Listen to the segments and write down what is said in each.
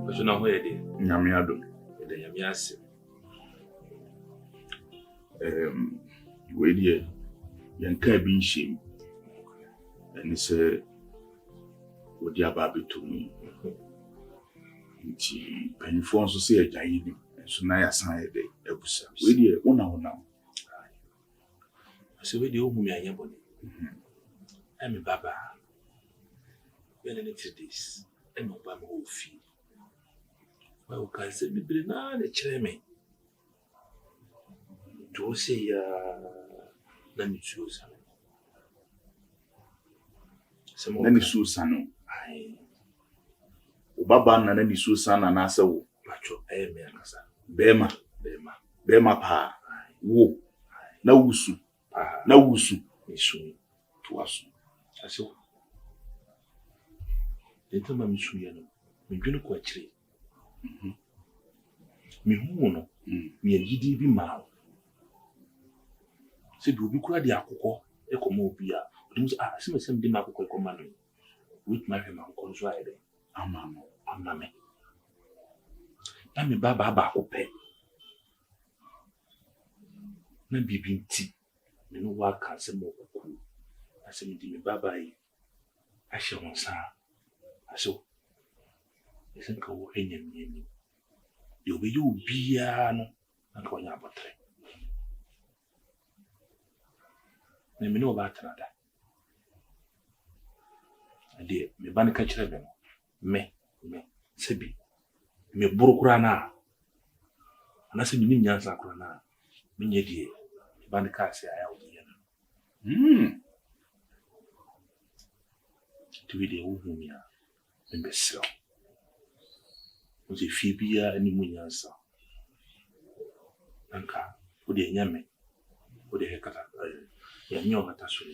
But you know where they Yamiado. The Yamias. Where dear, young cabin shame. And he said, what dear baby to me. Nti penfo nso se agyaye ni nso na ya san ede abusa we de wona so we de ohu mi anya boni emi baba when in this emi oba ma ofi wa o kan se bibire na ne kire me do se ya na mi tuosa se mo na ni susa no ai Baba na ni susa na na sawo pacho me akasa bema pa wo na wusu misu to aso aso dentro ma misu ya no me dwene ko akire me hu no me yidi bi ma se bi obi kura de akokɔ ekoma obi a odimu se mesem de ma akokɔ ekoma no with my hema ko so ayede amame na me baba ope na bibi nti me no wa ka se mo kuku na se me di me baba yi ahye won sa aso ese ka wo henya mi yo be yo bia no na ko nya abotre na me no ba trada ade me ban ka kire be no me sebi me burukura na anase ni nyansa kura na me nyedie ban ka se aya obi na tuwi de wo humia me besro o se fibia ani mu nyansa anka o de nyame o de hekata ya nyo kata so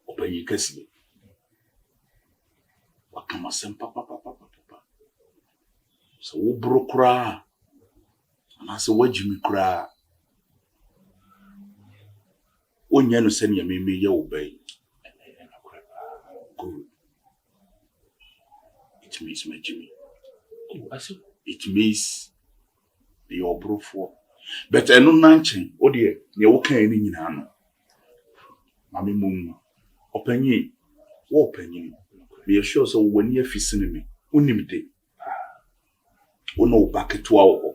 opanyi kasi wakama sempa papa so wo brokura anase wajimi kura onya no sene ya meme ye obey good it means my Jimmy it means the obrofo but eno nanchen o de ne wo kan ni nyina no mame mum opanyi wo opanyi me sure so wani afisine me unimde ono baketo wo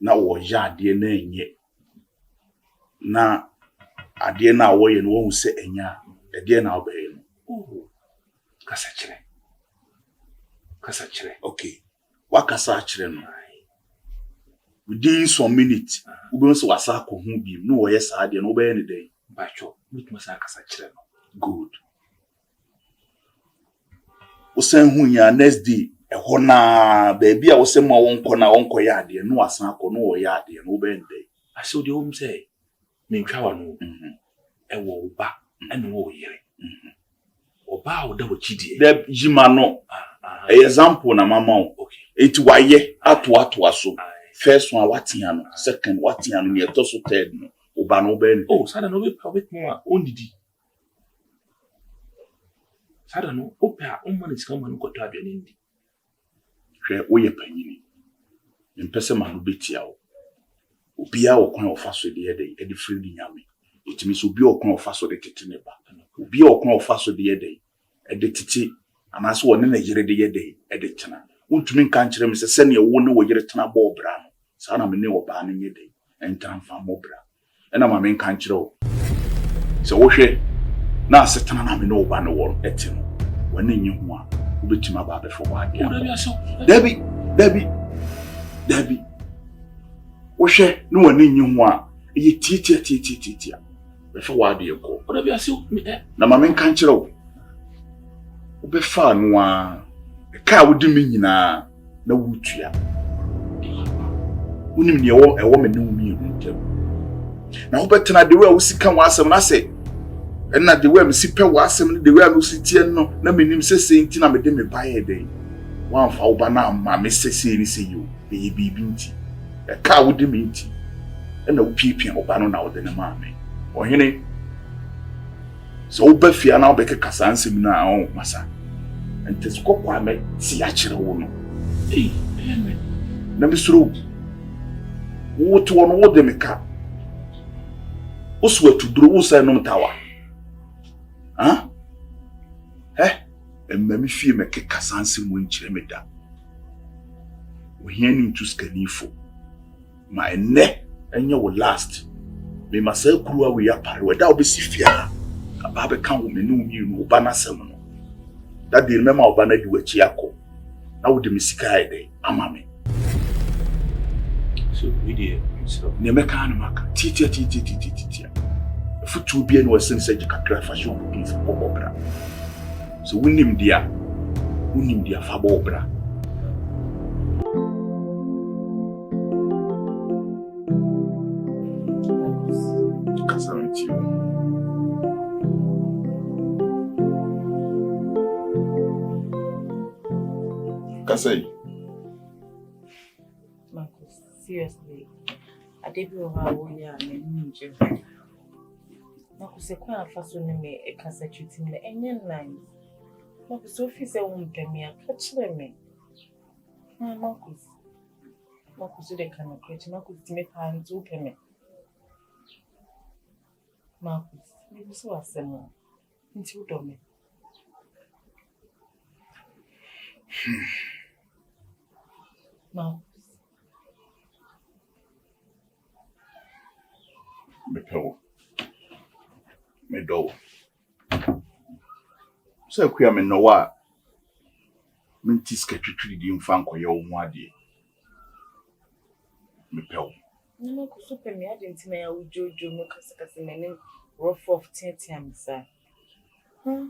na wo ya ade na enye na ade na wo ye no wo se enya ade na obaye no kasa kire okay wakasa kire no within some minutes we be so wasa ko hu bi no wo ye sa ade no obaye ne dey bacho with masa kasa kire no good osan hu ya next day eho na baby a wo se ma wonko ya ade no asan akọ no wo ya ade no obaye ne dey aso de o say me ntwa no ewo oba ene wo yire oba wo da wo chidie de jima no example na mama o okay enti waye ato aso first one watia no second watia no ne to so third no oba no oba oh sada no be probably more ondidi sada no opa o man sika man ko to aduane ndi hwe wo ye panyini mpese ma no betia wo obi a wo kwan ofa so de yede e de free di nyame etimi so obi o kwan ofa so de tete ne ba obi a wo kwan ofa so de yede e de tete anaso wo ne na yire de yede e de tena untumi nka nkire me se se ne wo ne wo yire tena bo bra no sa na me ne wo ba ne yede entan fa mo bra e na ma me nka nkire wo se wo hwe na asetena na me ne wo ba ne wo eti no wo ne nyi ho a wo betima ba be fo wa de Debbie wo hwe ne wo ne nyi ho a ye titia be fo wa de ko o da bi ase na ma me nka nkire wo be fa no a ka wodi me nyina na wutua unim ne ewo me ne wumi ntam na wo betena de we a wusika wasem na se na de we me sipe wasem de we a wusitie no na menim sese nti na me de me baye den wan fa wo ba na ma me sese ni se yo be bibi nti ka wodi me nti na wo piepia wo ba no na wo de ne ma me ohene So Buffy and I'll be a casansim now, Massa. And this cocoa may see a children. Eh, never through. What one would them a car? Uswe to draw no tower. Huh? Eh? And mammy fee make a casansim when chemeda. We hear him to scanifo. My neck and you will last. Me myself grew away up without be fear. A baby can't woman you know, Bana Semono. That the remember of Bana you were Chiako. Now with the Missika day, Amame. So we did so Nemekan Maka, Titia. If it will be any sense that you can cry for you looking for opera. So we name dear Fabo opera. Kasai. Marcus, seriously, I did know how we are and ninja. Marcus, I can't fast on me a cassette in the Indian line. Marcus, Sophie said, won't pay me a catch me. Marcus, they cannot catch Marcus to make hands open me. Marcus, maybe so as someone into me. Marcus. Me pɛwo me dɔwo sɛ akua me nnɔwɔ a menti sika twitwiri di mfa nkɔyɛ wo ho adeɛ me pɛwo No, super me. I didn't know I would do no cascas in any rough of 10 times, sir. Me,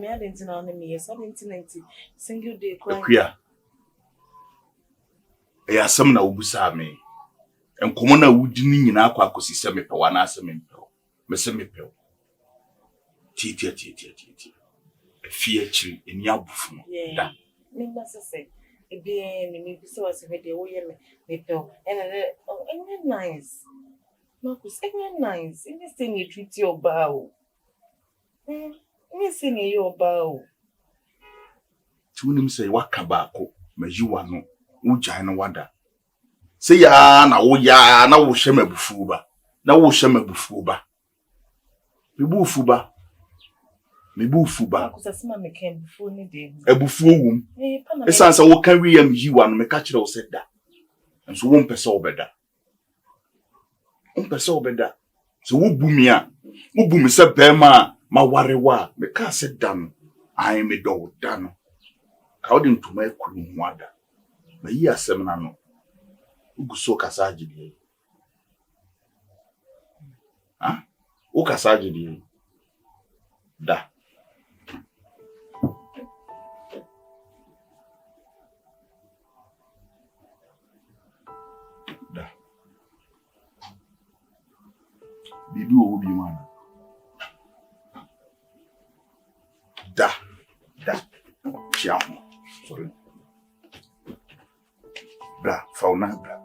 I didn't know me, yes, I didn't know single day crying. akua ɛyɛ asɛm na wobusaa me nkɔmɔ na wudi ni nyina akɔ akɔsi sɛ me pɛwo anaasɛ me mpɛwo me sɛ me pɛwo tie afie akyiri eni abufu da Me must say, a being me so as if they were me pill and nice. Marcus, ain't nice. Anything you treat your bow. Anything your bow. tunim sɛ waka baako mayiwa no wogyae no wada sɛ ya na wo ya na wo hwɛ mabufu ba mebufu ba Marcus, asma me can before ni day. abufu wum esan sɛ wo kan wi yam yiwa no me ka kyerɛ wo sɛ da nso wo mpɛ sɛ obɛda so wo bu mi a wo bu mi sɛ bɛma ma warewa me ka sɛ da no ai me dɔ da no ka wo de ntoma akuru ho ada ma yi asɛm na no uguso kasa agidi o kasa agidi da bibi wo bi mana da ciao sorry bra fauna bra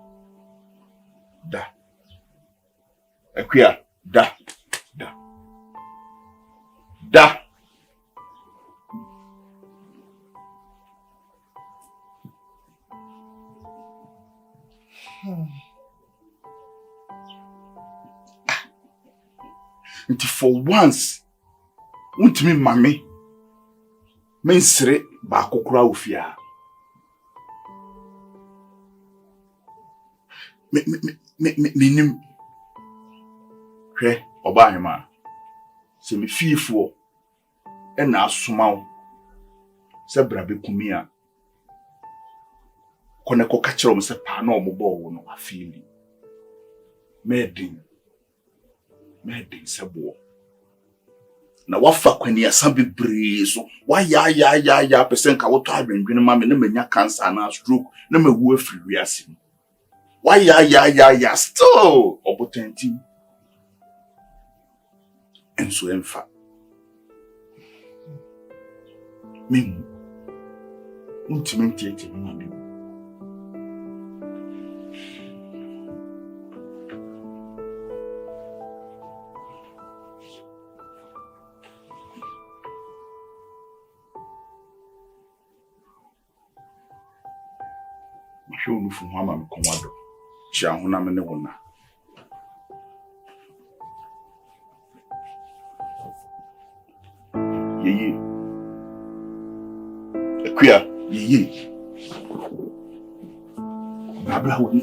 da akua da Nti for once untimi mame mensere ba kokora ofia menim hwɛ oba hema se me fiefo e na asoma wo se bra bekumi a kone ko ka kyerɛ mo se pa na omobɔ wo no afili medin sebo na wafa kwani asa bebree so wa ya pesen ka woto adwendwene ma me na manya cancer na stroke na mawu afiri wiase wa ya still opportunity enso emfa memu ultimate ma me Show no from Mama Commando. Shahuna Menona. Ye. Akua, ye. Abraham.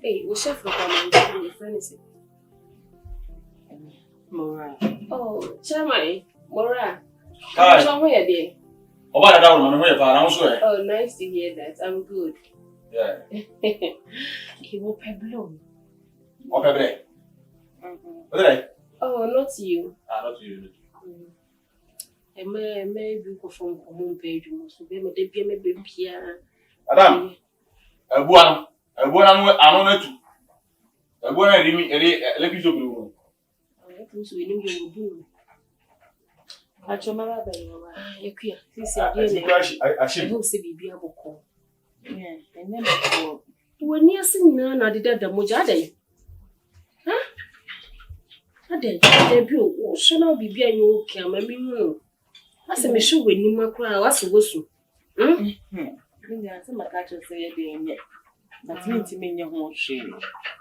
Hey, we chef for my friend is it? Mora. Oh, Chairman, Mora. Hi. How are you? Oh, nice to hear that. I'm good. Yeah. He will pebble. What pebble? What? Oh, not you. Not you. I may be from home page. So be my baby, my baby. Madam, a buona, I don't know. A buona, let me do. I think so. You know you do. Achomara ba You queer. This is I should be able to call. Yeah, and then before. When you're singing, I did that the mojade. Huh? I did. Debut. Shall I be behind you? Can I mean? I said, me sure when you might cry, what's the worst? I think that's my catcher say again yet. But me to me your whole shade.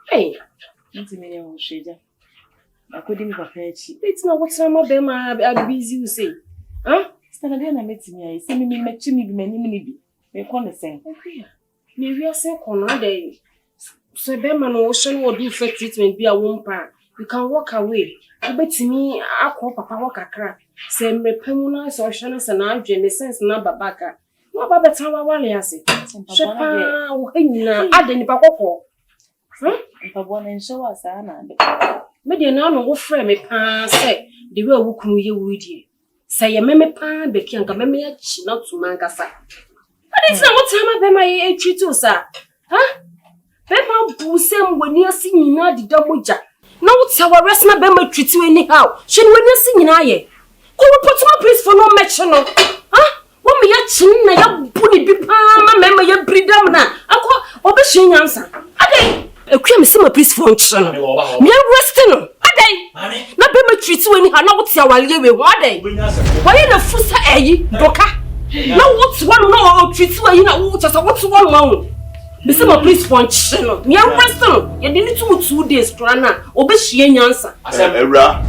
Hey, into me your whole shade. I couldn't prepare cheap. it's not what some of them are busy, you say. Huh? Stand again, I met me. I see me met you, many. We call the same. Maybe I say, Conrad, so Beman Ocean will do for treatment be a womb part. You can walk away. I bet to me, I call Papa walk a crack. Send me Pemuna, or Shannas and I, Jenny sense number backer. No, Baba Tawa Wally, I say. Shepa, I didn't Papa. Huh? If I want to show us, Anna. Maybe none will frame me, say, the way who can you with you. Say a meme pan, Becky and Gamma, not to Mancasa. But it's not what time I pay my treat to, sir. Huh? Pepper Busem when you're singing not the Damuja. No, it's our rest my Bema treat you anyhow. She when you're singing, I. Who will put my place for no mention? Huh? What me a chin, I bully be palm, remember your breedamna. Akua, or Bashing answer. I a cream summer please function. Me resting. I not Bema treat you anyhow, not what's our living one day. Why in a fussa, eh, Doka? No, what's one no treat you in a water, so what's one mound? Mr. Please function. Me a resting. You didn't 2 days, Trana, or Bashing answer. I said, Era.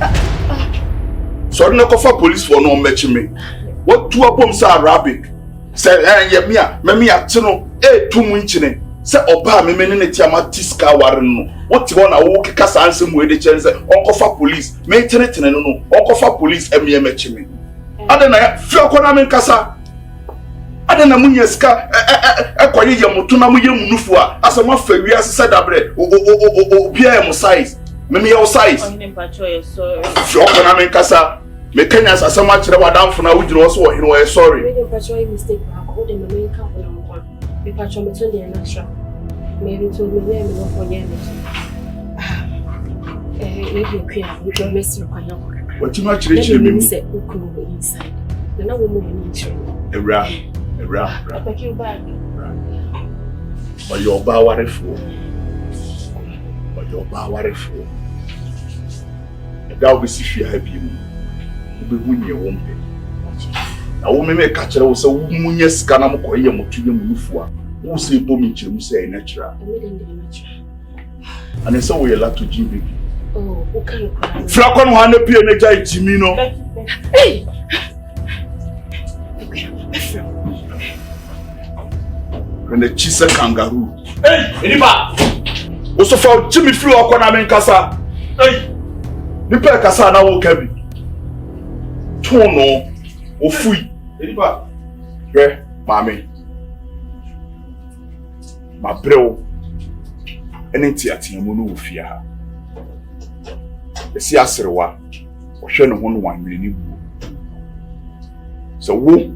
So no cover police for no match me. What 2 bombs are Arabic? Say, eh, yeah, me a tunnel, 2 winching. Say, Oba, me meaning a tiska warren. What one I walk a cast answer with the chance, Uncle for police, maintain it no, Uncle for police, and me a match me. I don't know, Fioconam in Casa. I don't know, Munyaska, Aqua Yamutuna Munufua, as a mafia, we are said a bread, or Pierre size. Mimi your size. Fioconam in Casa. Mechanics are so much down for now, we also, you know, sorry. Mistake, I called him a main couple of one. We patch on between the extra. Maybe told me, yeah, me for years. Maybe a queer, we don't miss your kind of work. What you much rich me said, who could be inside. The no woman in each a rap. I take you back. But your bower fool. But your bower fool. That will be see you happy. Be win your own pay. A woman may catch her was a woman, yes, Canam or Yamufua. Who say booming to say natural. And it's so we allowed to Jimmy. Oh, who can Flacon 100 PNJ Jimino. Hey! And the Chisa kangaroo. Hey, Inipa! Also for Jimmy flew up on Amen Casa. Hey! Nipa Casa now will carry. Tono or fui. Inipa! Yeah, mammy. My bro. Any theatre will fear. The Serwaa or Shannon 1 million. So, who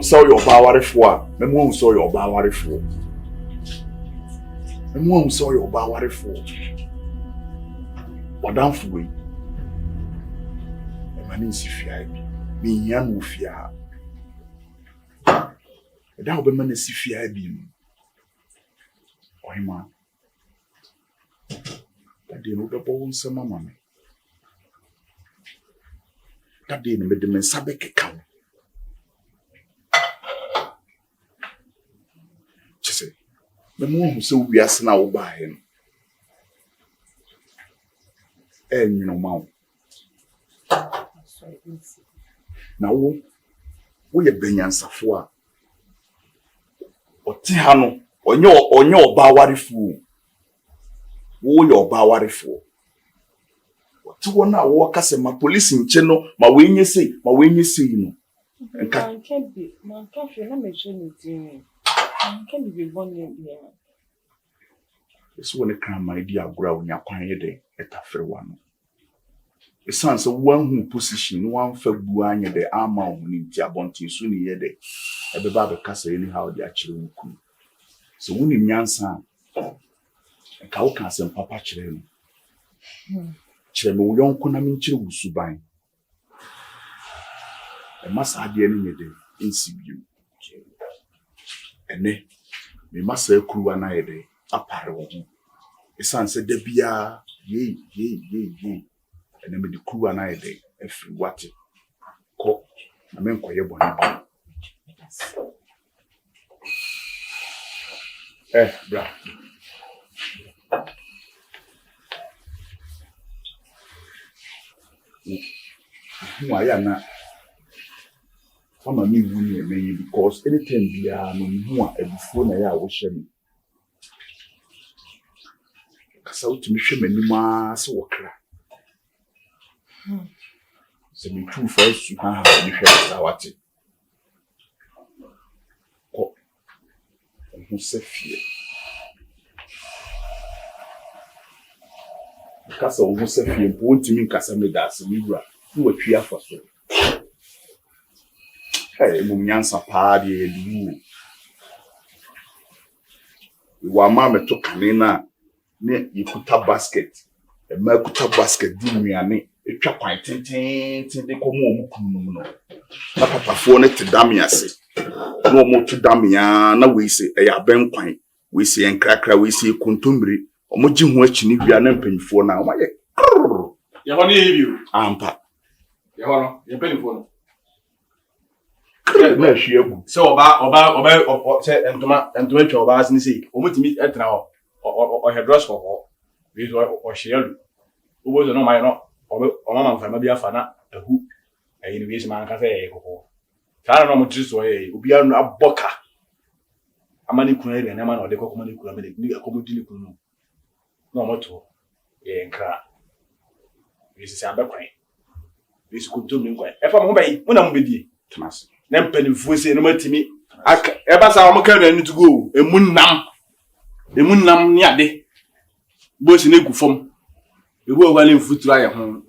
saw your bower for? The moon saw your bower for. The moon saw your bower for. Wadamfo we. Emani sifia bi. Me yan wo fia. Eda wo be man sifia bi mu. Ohima. Tade no be bo nsema mama. Tade no me de men sabe keka. Chese. Me mo hu se wiase na wo ba he no. No ma. Na wo ye benyansafo a oti ha no onye oba warefo wo ye oba warefo oti wona wo kase ma police nche no ma wenye sei no nka can be man can feel na me show me tin can be born here eso wona kan ma di agora onya kwan ye de etafere wa no esan se one position one fa bu anya de ama ohuni nti abontin so ni ye de ebeba be kasa any how they akire wuku so woni nyansa ka wo kan sem papa kire no kire me wo yonko na me kire wusuban e masa ade ni nyede insibiu ene me masa ekuru na ye de apare wo esan se da bia ye and then the crew and I day every what ko na men koye boni bra why na fama me wuni me because anytime bia no hu a before na ya wo hye me kasa utimi hwe manima se wokra se me tu first ha ni hwe sa wate ko hu se fie kasa hu se fie po ntimi kasa me da se mi bra fu watwi afa so mu nyansa pa de edu wa ma me to kanina ne yikuta basket e ma kuta basket di nuane etwa kwan tenten de komo omu kunu no na papafo ne te dame ase no omu to dame ya na we se e ya ben kwan we se enkrakra we se kontombre omu gi ho achi ni hwia na mpanyifo na omu ye ye ho ne yebiu ampa ye ho no ye mpanyifo no na hwia se oba se entoma twa oba asini sei omutimi etena ho o headrush ho we so o hyealu obo zo no mai no o mama mfama bia fa na ahu ayi ni we se man ka se kokko tara no mutri so ye obi anu aboka amani kunu ere na ma na o de kokko mani kunu amani ni akomo dini kunu no moto ye nkra we se abekwan we se kuntum ni nkwan e fa mo bai mo na mo bedie tmas na mpanimfo se no matimi eba sa mo ka na ni to go emunam ni ade bo se ne gufom ebu o wale mfuturu aye ho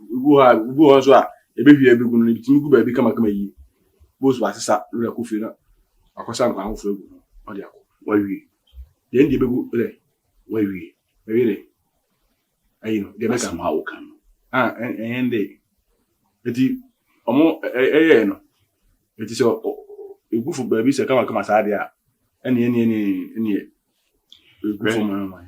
ebu ho so a ebehwie ebegu no bitimi gu ba bi kama yi bo so asesa lo ko fi na akosa nkwa ho fu egu o de akọ wawie de ndi ebegu le wawie le ayi no de be ka ma wo kan ende eti omo no eti so egufu ba bi se kama sa ade a eni egu fo ma